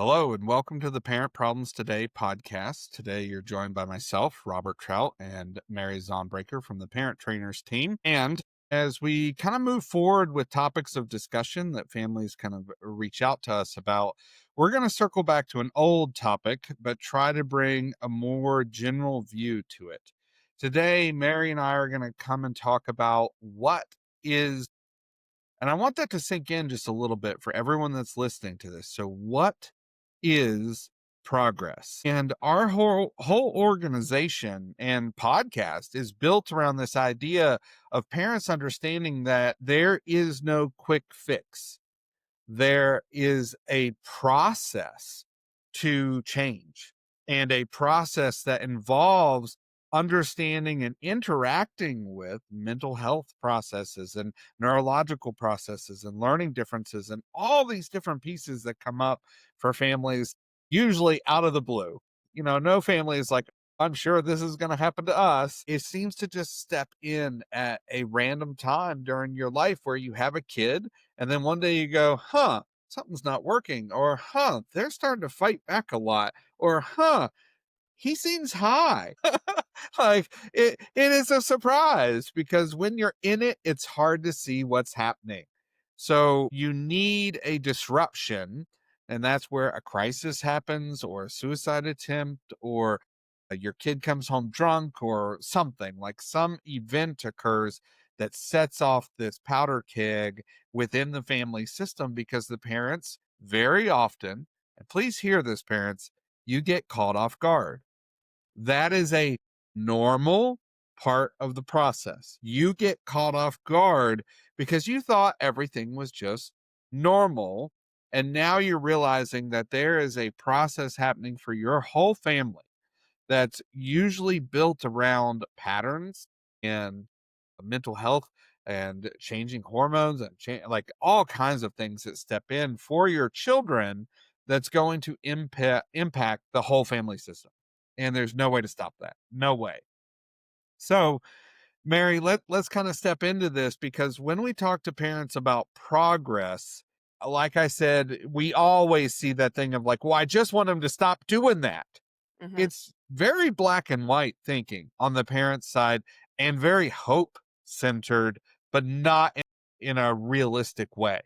Hello and welcome to the Parent Problems Today podcast. Today you're joined by myself, Robert Trout, and Mary Zaunbrecher from the Parent Trainers team. And as we kind of move forward with topics of discussion that families kind of reach out to us about, we're going to circle back to an old topic, but try to bring a more general view to it. Today, Mary and I are going to come and talk about what is, and I want that to sink in just a little bit for everyone that's listening to this. So, what is progress? And our whole organization and podcast is built around this idea of parents understanding that there is no quick fix. There is a process to change, and a process that involves understanding and interacting with mental health processes and neurological processes and learning differences and all these different pieces that come up for families, usually out of the blue. No family is like, I'm sure this is going to happen to us. It seems to just step in at a random time during your life where you have a kid and then one day you go, something's not working, or they're starting to fight back a lot, or he seems high. Like it is a surprise because when you're in it, it's hard to see what's happening. So you need a disruption, and that's where a crisis happens, or a suicide attempt, or your kid comes home drunk, or something like some event occurs that sets off this powder keg within the family system because the parents very often, and please hear this, parents, you get caught off guard. That is a normal part of the process. You get caught off guard because you thought everything was just normal. And now you're realizing that there is a process happening for your whole family that's usually built around patterns and mental health and changing hormones and like all kinds of things that step in for your children that's going to impact the whole family system. And there's no way to stop that. No way. So, Mary, let's kind of step into this because when we talk to parents about progress, like I said, we always see that thing of like, well, I just want them to stop doing that. Mhm. It's very black and white thinking on the parent side and very hope centered, but not in a realistic way.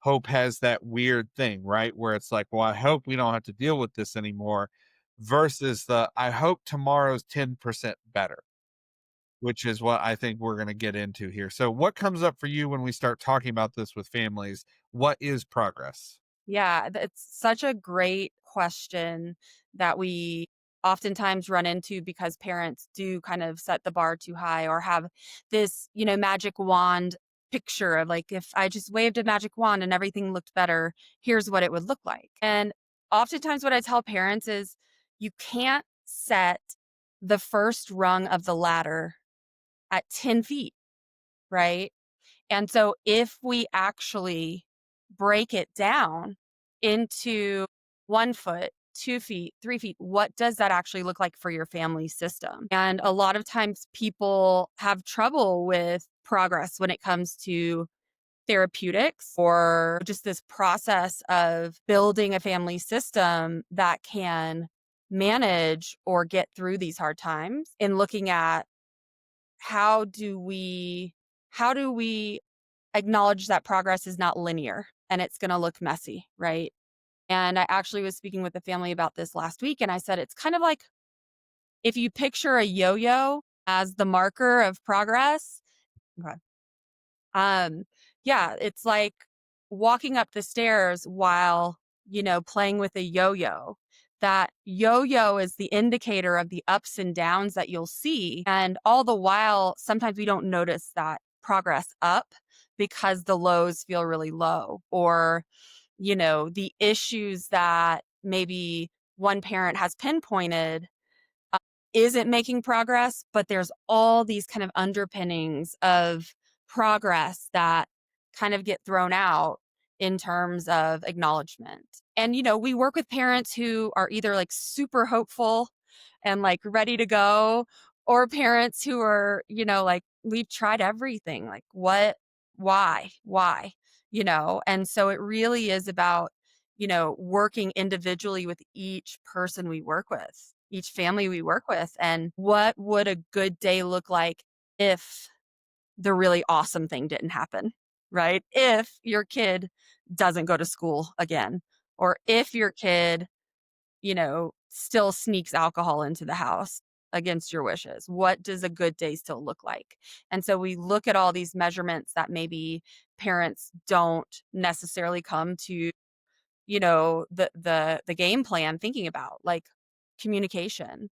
Hope has that weird thing, right? Where it's like, well, I hope we don't have to deal with this anymore versus I hope tomorrow's 10% better, which is what I think we're going to get into here. So, what comes up for you when we start talking about this with families? What is progress? Yeah, it's such a great question that we oftentimes run into because parents do kind of set the bar too high or have this, magic wand picture of like, if I just waved a magic wand and everything looked better, here's what it would look like. And oftentimes, what I tell parents is you can't set the first rung of the ladder at 10 feet, right? And so if we actually break it down into 1 foot, 2 feet, 3 feet, what does that actually look like for your family system? And a lot of times people have trouble with progress when it comes to therapeutics or just this process of building a family system that can manage or get through these hard times in looking at how do we how do we acknowledge that progress is not linear and it's going to look messy, right? And I actually was speaking with the family about this last week and I said it's kind of like if you picture a yo-yo as the marker of progress. Okay. Um yeah, it's like walking up the stairs while, playing with a yo-yo. That yo-yo is the indicator of the ups and downs that you'll see. And all the while, sometimes we don't notice that progress up because the lows feel really low or, the issues that maybe one parent has pinpointed uh, isn't making progress, but there's all these kind of underpinnings of progress that kind of get thrown out in terms of acknowledgement. And, we work with parents who are either like super hopeful and like ready to go, or parents who are, like, we've tried everything. Like, what, why? And so it really is about, working individually with each person we work with, each family we work with. And what would a good day look like if the really awesome thing didn't happen, right? If your kid doesn't go to school again, or if your kid, still sneaks alcohol into the house against your wishes, what does a good day still look like? And so we look at all these measurements that maybe parents don't necessarily come to, the game plan thinking about, like communication,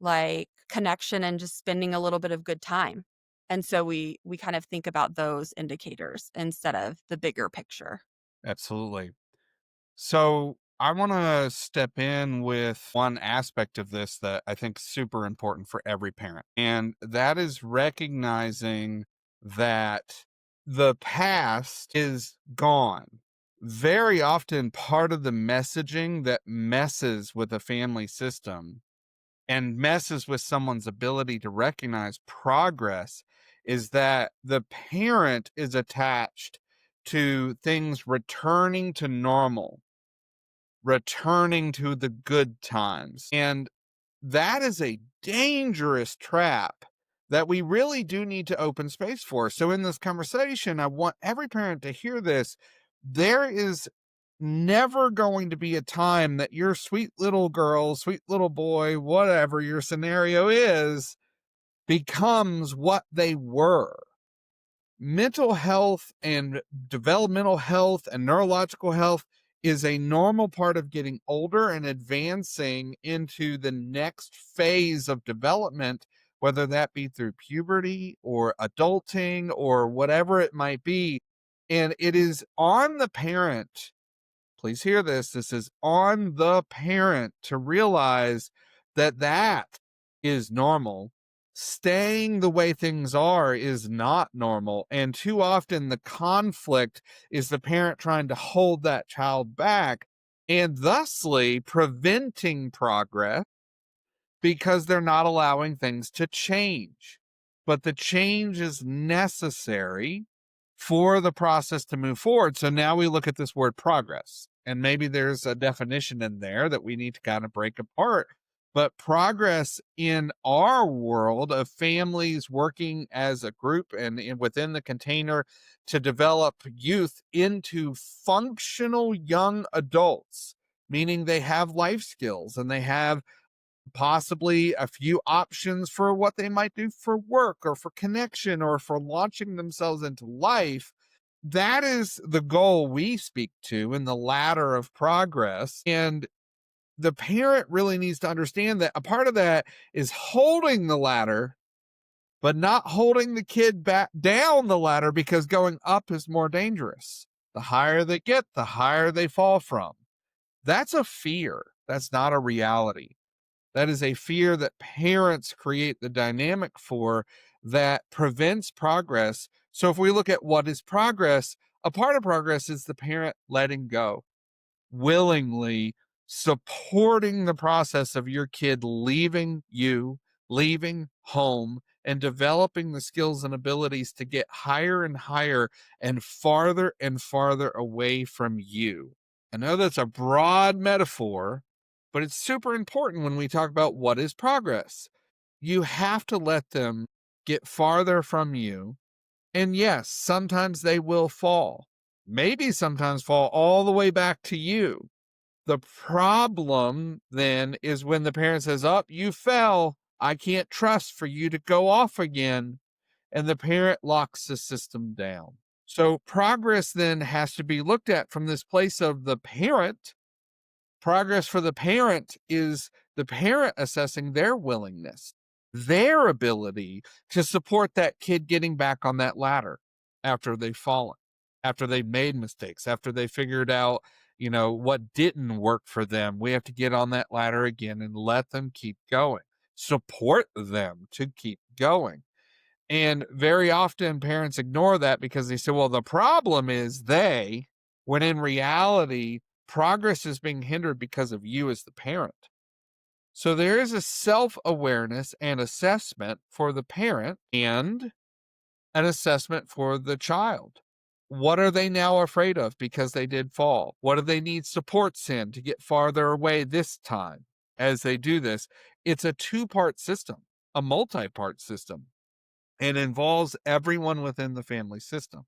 like connection, and just spending a little bit of good time. And so we kind of think about those indicators instead of the bigger picture. Absolutely. So I want to step in with one aspect of this that I think is super important for every parent. And that is recognizing that the past is gone. Very often, part of the messaging that messes with a family system and messes with someone's ability to recognize progress is that the parent is attached to things returning to normal, returning to the good times. And that is a dangerous trap that we really do need to open space for. So, in this conversation, I want every parent to hear this. There is never going to be a time that your sweet little girl, sweet little boy, whatever your scenario is, becomes what they were. Mental health and developmental health and neurological health is a normal part of getting older and advancing into the next phase of development, whether that be through puberty or adulting or whatever it might be. And it is on the parent, please hear this. This is on the parent to realize that that is normal. Staying the way things are is not normal. And too often, the conflict is the parent trying to hold that child back and thusly preventing progress because they're not allowing things to change. But the change is necessary for the process to move forward. So now we look at this word progress, and maybe there's a definition in there that we need to kind of break apart. But progress in our world of families working as a group and within the container to develop youth into functional young adults, meaning they have life skills and they have possibly a few options for what they might do for work or for connection or for launching themselves into life. That is the goal we speak to in the ladder of progress. And the parent really needs to understand that a part of that is holding the ladder, but not holding the kid back down the ladder, because going up is more dangerous. The higher they get, the higher they fall from. That's a fear. That's not a reality. That is a fear that parents create the dynamic for that prevents progress. So if we look at what is progress, a part of progress is the parent letting go, willingly supporting the process of your kid leaving you, leaving home, and developing the skills and abilities to get higher and higher and farther away from you. I know that's a broad metaphor, but it's super important when we talk about what is progress. You have to let them get farther from you. And yes, sometimes they will fall, maybe sometimes fall all the way back to you. The problem then is when the parent says, "Up, you fell. I can't trust for you to go off again." And the parent locks the system down. So progress then has to be looked at from this place of the parent. Progress for the parent is the parent assessing their willingness, their ability to support that kid getting back on that ladder after they've fallen, after they've made mistakes, after they figured out, what didn't work for them. We have to get on that ladder again and let them keep going, support them to keep going. And very often parents ignore that because they say, well, the problem is they, when in reality, progress is being hindered because of you as the parent. So there is a self awareness and assessment for the parent and an assessment for the child. What are they now afraid of because they did fall? What do they need supports in to get farther away this time as they do this? It's a two-part system, a multi-part system. It involves everyone within the family system.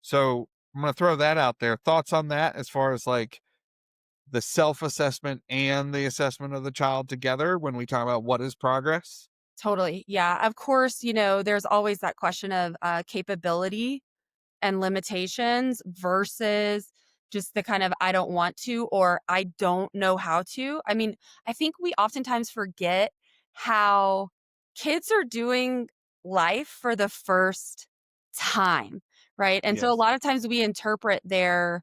So I'm going to throw that out there. Thoughts on that as far as like the self assessment and the assessment of the child together when we talk about what is progress? Totally. Yeah. Of course, there's always that question of capability and limitations versus just the kind of I don't want to or I don't know how to. I mean, I think we oftentimes forget how kids are doing life for the first time, right? And so a Yes. lot of times we interpret their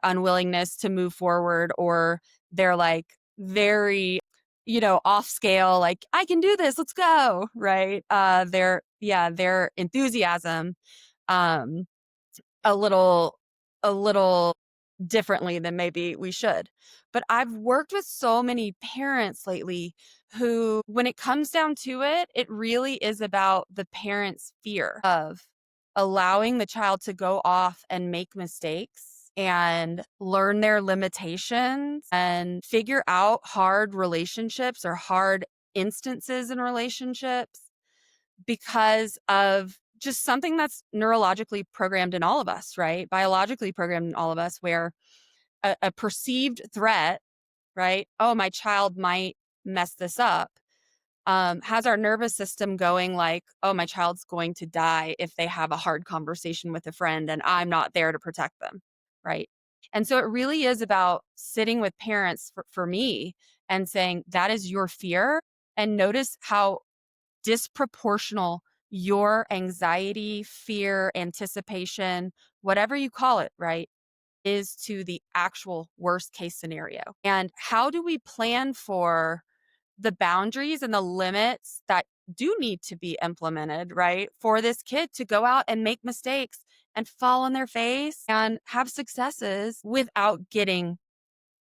unwillingness to move forward or their like very off scale like I can do this, let's go, right? Their enthusiasm um a little differently than maybe we should. But I've worked with so many parents lately who, when it comes down to it, it really is about the parent's fear of allowing the child to go off and make mistakes and learn their limitations and figure out hard relationships or hard instances in relationships because of just something that's neurologically programmed in all of us, right? Biologically programmed in all of us, where a perceived threat, right? Oh, my child might mess this up, has our nervous system going like, oh, my child's going to die if they have a hard conversation with a friend and I'm not there to protect them, right? And so it really is about sitting with parents for me and saying, that is your fear. And notice how disproportional your anxiety, fear, anticipation, whatever you call it, right, is to the actual worst case scenario. And how do we plan for the boundaries and the limits that do need to be implemented, right, for this kid to go out and make mistakes and fall on their face and have successes without getting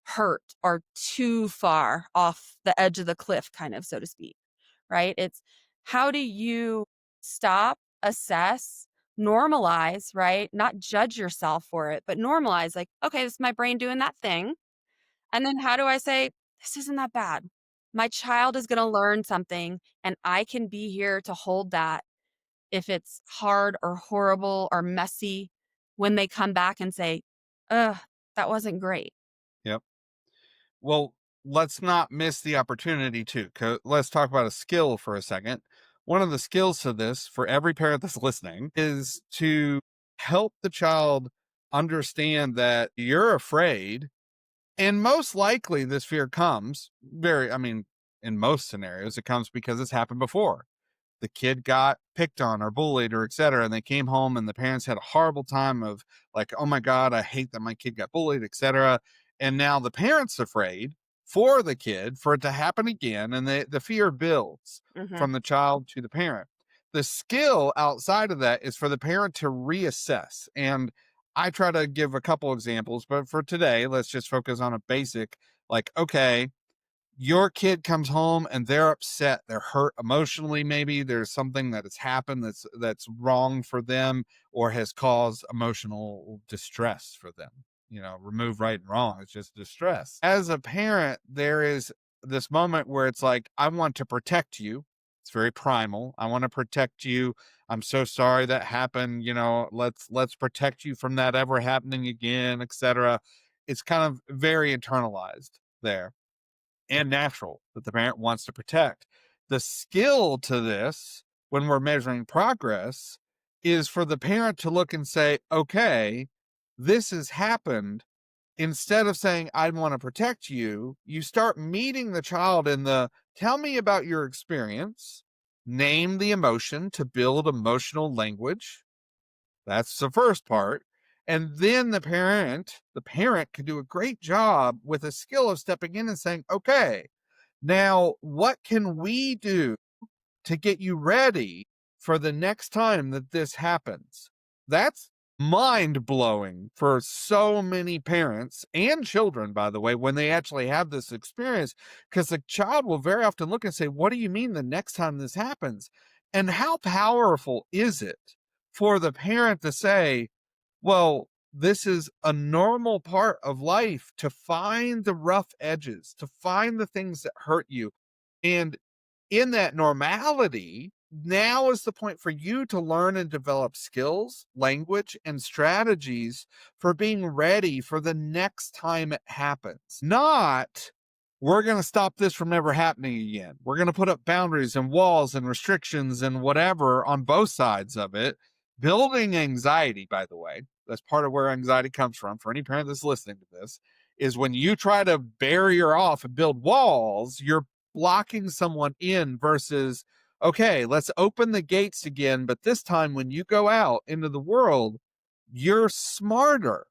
hurt or too far off the edge of the cliff, kind of, so to speak, right? It's how do you stop, assess, normalize, right? Not judge yourself for it, but normalize, like, okay, this is my brain doing that thing. And then how do I say, this isn't that bad? My child is going to learn something, and I can be here to hold that if it's hard or horrible or messy when they come back and say, ugh, that wasn't great. Yep. Well, let's not miss the opportunity too. Let's talk about a skill for a second. One of the skills to this for every parent that's listening is to help the child understand that you're afraid. And most likely this fear comes I mean, in most scenarios, it comes because it's happened before. The kid got picked on or bullied or etc. And they came home and the parents had a horrible time of like, oh my God, I hate that my kid got bullied, etc. And now the parent's afraid for the kid for it to happen again. And the fear builds Mhm. from the child to the parent. The skill outside of that is for the parent to reassess. And I try to give a couple examples, but for today, let's just focus on a basic like, okay, your kid comes home and they're upset, they're hurt emotionally, maybe there's something that has happened that's wrong for them or has caused emotional distress for them. Remove right and wrong, it's just distress. As a parent, there is this moment where it's like, I want to protect you. It's very primal. I want to protect you. I'm so sorry that happened. Let's protect you from that ever happening again, etc. It's kind of very internalized there and natural that the parent wants to protect. The skill to this, when we're measuring progress, is for the parent to look and say, okay, this has happened. Instead of saying, I want to protect you, you start meeting the child in the tell me about your experience, name the emotion to build emotional language. That's the first part. And then the parent can do a great job with a skill of stepping in and saying, okay, now, what can we do to get you ready for the next time that this happens? That's mind blowing for so many parents and children, by the way, when they actually have this experience, because the child will very often look and say, what do you mean the next time this happens? And how powerful is it for the parent to say, Well, this is a normal part of life to find the rough edges, to find the things that hurt you. And in that normality, now is the point for you to learn and develop skills, language, and strategies for being ready for the next time it happens. Not, we're going to stop this from ever happening again. We're going to put up boundaries and walls and restrictions and whatever on both sides of it. Building anxiety, by the way, that's part of where anxiety comes from. For any parent that's listening to this, is when you try to barrier off and build walls, you're blocking someone in versus, okay, let's open the gates again. But this time, when you go out into the world, you're smarter,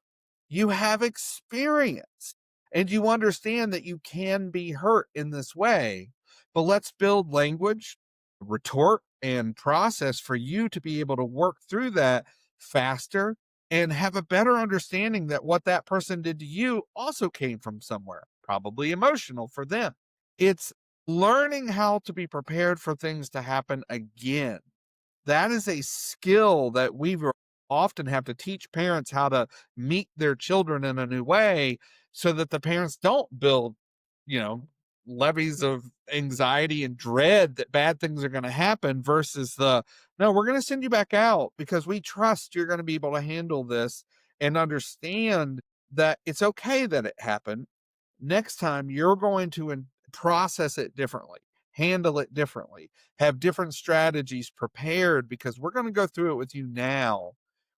you have experience, and you understand that you can be hurt in this way. But let's build language, retort, and process for you to be able to work through that faster and have a better understanding that what that person did to you also came from somewhere, probably emotional for them. It's learning how to be prepared for things to happen again. That is a skill that often have to teach parents how to meet their children in a new way so that the parents don't build, you know, levees of anxiety and dread that bad things are going to happen versus the, no, we're going to send you back out because we trust you're going to be able to handle this and understand that it's okay that it happened. Next time you're going to process it differently, handle it differently, have different strategies prepared because we're going to go through it with you now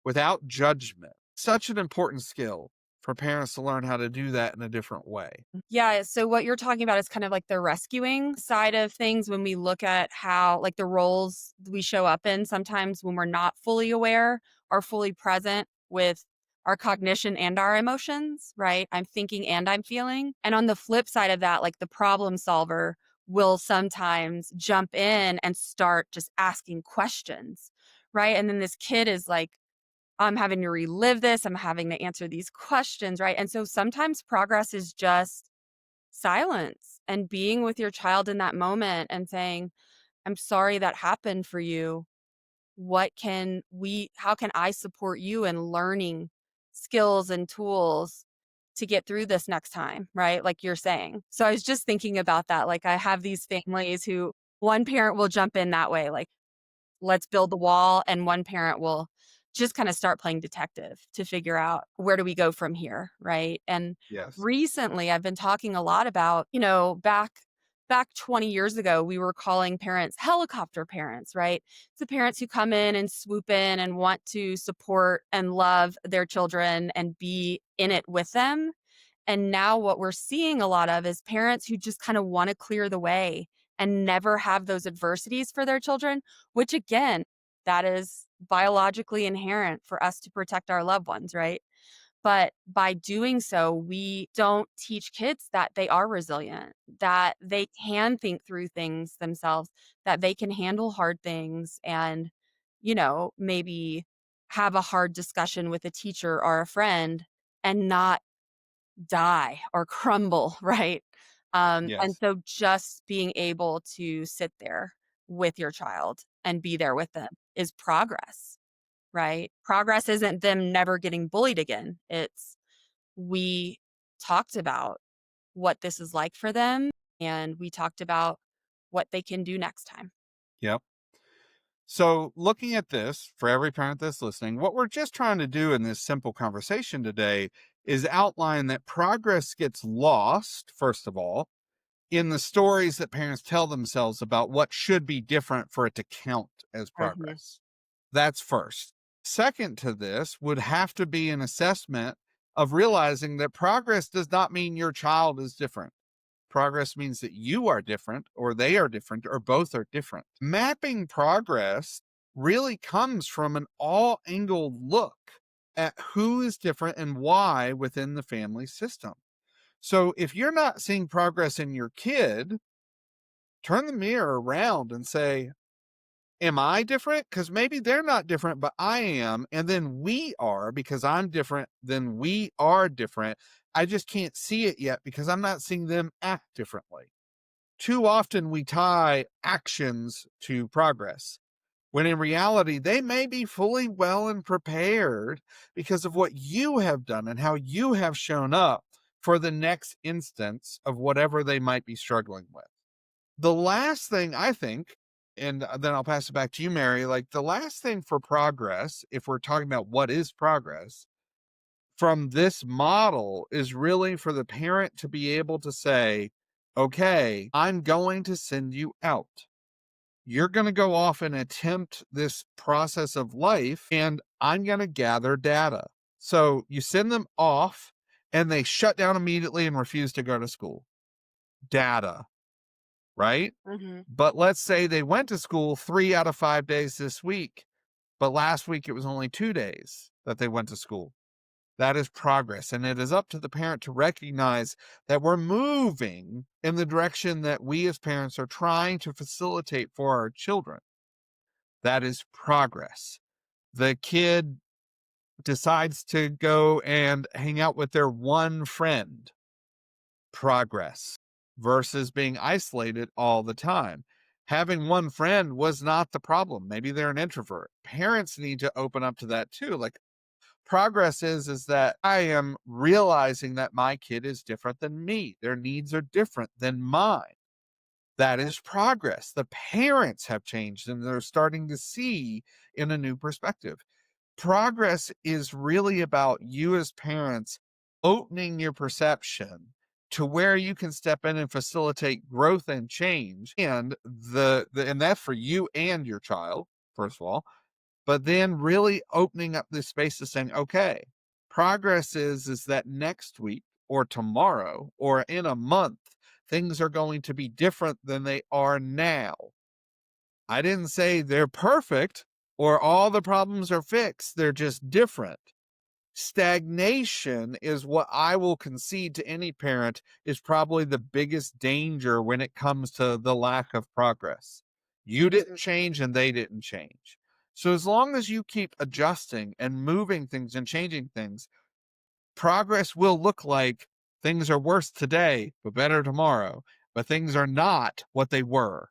without judgment. Such an important skill for parents to learn how to do that in a different way. Yeah, so what you're talking about is kind of like the rescuing side of things when we look at how like the roles we show up in sometimes when we're not fully aware or fully present with our cognition and our emotions, right? I'm thinking and I'm feeling. And on the flip side of that, like the problem solver will sometimes jump in and start just asking questions, right? And then this kid is like, I'm having to relive this. I'm having to answer these questions, right? And so sometimes progress is just silence and being with your child in that moment and saying, "I'm sorry that happened for you. How can I support you in learning skills and tools to get through this next time?" Right? Like you're saying. So I was just thinking about that. Like I have these families who one parent will jump in that way, like let's build the wall, and one parent will just kind of start playing detective to figure out where do we go from here, right? And Yes. recently I've been talking a lot about, back 20 years ago we were calling parents helicopter parents, right? It's the parents who come in and swoop in and want to support and love their children and be in it with them. And now what we're seeing a lot of is parents who just kind of want to clear the way and never have those adversities for their children, which again, that is biologically inherent for us to protect our loved ones, right? But by doing so, we don't teach kids that they are resilient, that they can think through things themselves, that they can handle hard things and, maybe have a hard discussion with a teacher or a friend and not die or crumble, right? And Yes. so just being able to sit there with your child and be there with them is progress, right? Progress isn't them never getting bullied again. It's we talked about what this is like for them and we talked about what they can do next time. Yep. So, looking at this for every parent that's listening, what we're just trying to do in this simple conversation today is outline that progress gets lost, first of all, in the stories that parents tell themselves about what should be different for it to count as Mhm. progress. That's first. Second to this would have to be an assessment of realizing that progress does not mean your child is different. Progress means that you are different, or they are different, or both are different. Mapping progress really comes from an all angle look at who is different and why within the family system. So if you're not seeing progress in your kid, turn the mirror around and say, am I different? Because maybe they're not different, but I am. And then we are because I'm different, then we are different. I just can't see it yet because I'm not seeing them act differently. Too often we tie actions to progress. when in reality, they may be fully well and prepared because of what you have done and how you have shown up for the next instance of whatever they might be struggling with. The last thing I think, and then I'll pass it back to you, Mary, like the last thing for progress, if we're talking about what is progress from this model, is really for the parent to be able to say, okay, I'm going to send you out. You're going to go off and attempt this process of life, and I'm going to gather data. So you send them off, and they shut down immediately and refuse to go to school. Data, right? Mhm. But let's say they went to school 3 out of 5 days this week, but last week it was only 2 days that they went to school. That is progress, and it is up to the parent to recognize that we're moving in the direction that we as parents are trying to facilitate for our children. That is progress. The kid decides to go and hang out with their one friend. Progress versus being isolated all the time. Having one friend was not the problem. Maybe they're an introvert. Parents need to open up to that too. Like progress is that I am realizing that my kid is different than me. Their needs are different than mine. That is progress. The parents have changed and they're starting to see in a new perspective. Progress is really about you as parents opening your perception to where you can step in and facilitate growth and change, and and that's for you and your child, first of all, but then really opening up this space to saying, okay, progress is that next week or tomorrow or in a month things are going to be different than they are now. I didn't say they're perfect or all the problems are fixed. They're just different. Stagnation is what I will concede to any parent is probably the biggest danger when it comes to the lack of progress. You didn't change and they didn't change. So as long as you keep adjusting and moving things and changing things, progress will look like things are worse today, but better tomorrow. But things are not what they were.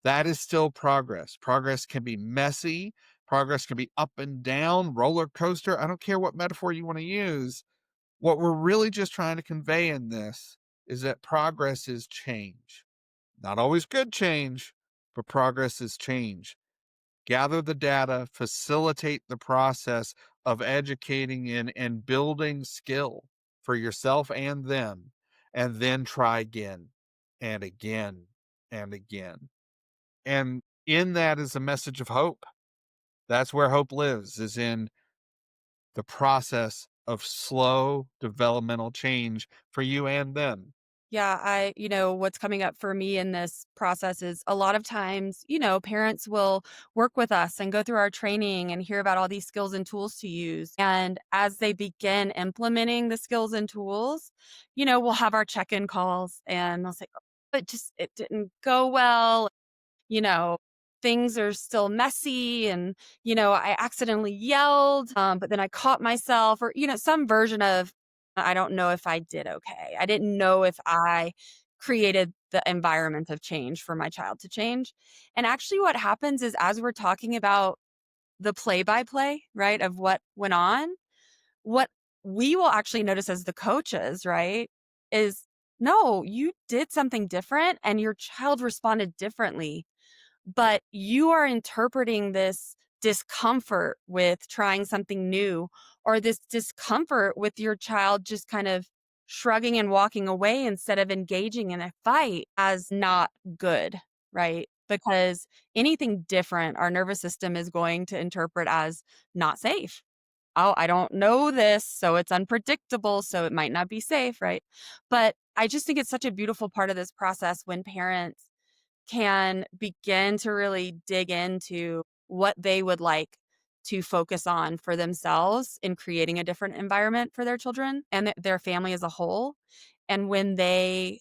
That is still progress. Progress can be messy. Progress can be up and down, roller coaster. I don't care what metaphor you want to use. What we're really just trying to convey in this is that progress is change. Not always good change, but progress is change. Gather the data, facilitate the process of educating in and building skill for yourself and them, and then try again and again and again. And in that is a message of hope. That's where hope lives, is in the process of slow developmental change for you and them. Yeah, what's coming up for me in this process is a lot of times, parents will work with us and go through our training and hear about all these skills and tools to use. And as they begin implementing the skills and tools, we'll have our check in calls and they'll say, "Oh, it didn't go well. you know, things are still messy and, I accidentally yelled, but then I caught myself or, some version of, I don't know if I did okay. I didn't know if I created the environment of change for my child to change. And actually what happens is as we're talking about the play by play, right, of what went on, what we will actually notice as the coaches, right, is no, you did something different and your child responded differently, but you are interpreting this discomfort with trying something new or this discomfort with your child just kind of shrugging and walking away instead of engaging in a fight as not good, right? Because anything different, our nervous system is going to interpret as not safe. Oh, I don't know this, so it's unpredictable, so it might not be safe, right? But I just think it's such a beautiful part of this process when parents can begin to really dig into what they would like to focus on for themselves in creating a different environment for their children and their family as a whole. And when they,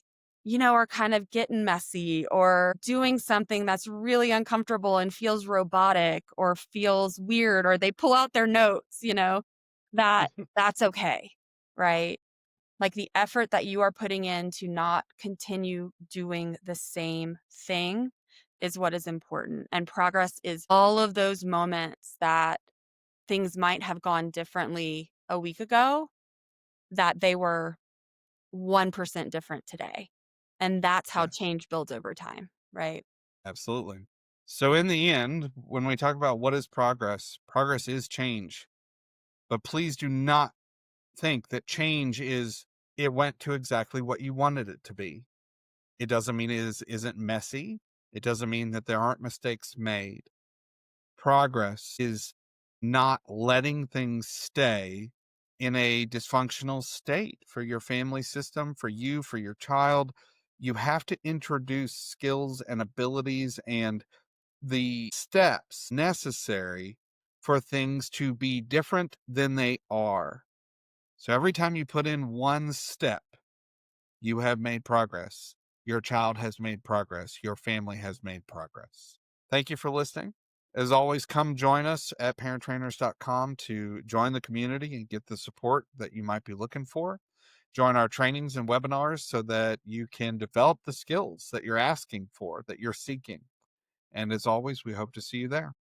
are kind of getting messy or doing something that's really uncomfortable and feels robotic or feels weird, or they pull out their notes, that's okay, right? Like, the effort that you are putting in to not continue doing the same thing is what is important, and progress is all of those moments that things might have gone differently a week ago, that they were 1% different today, and that's how Yes, change builds over time, right? absolutely. So, in the end, when we talk about what is progress, progress is change. But please do not think that change is it went to exactly what you wanted it to be. It doesn't mean isn't messy. It doesn't mean that there aren't mistakes made. Progress is not letting things stay in a dysfunctional state for your family system, for you, for your child. You have to introduce skills and abilities and the steps necessary for things to be different than they are. So every time you put in one step, you have made progress. Your child has made progress. Your family has made progress. Thank you for listening. As always, come join us at parenttrainers.com to join the community and get the support that you might be looking for. Join our trainings and webinars so that you can develop the skills that you're asking for, that you're seeking. And as always, we hope to see you there.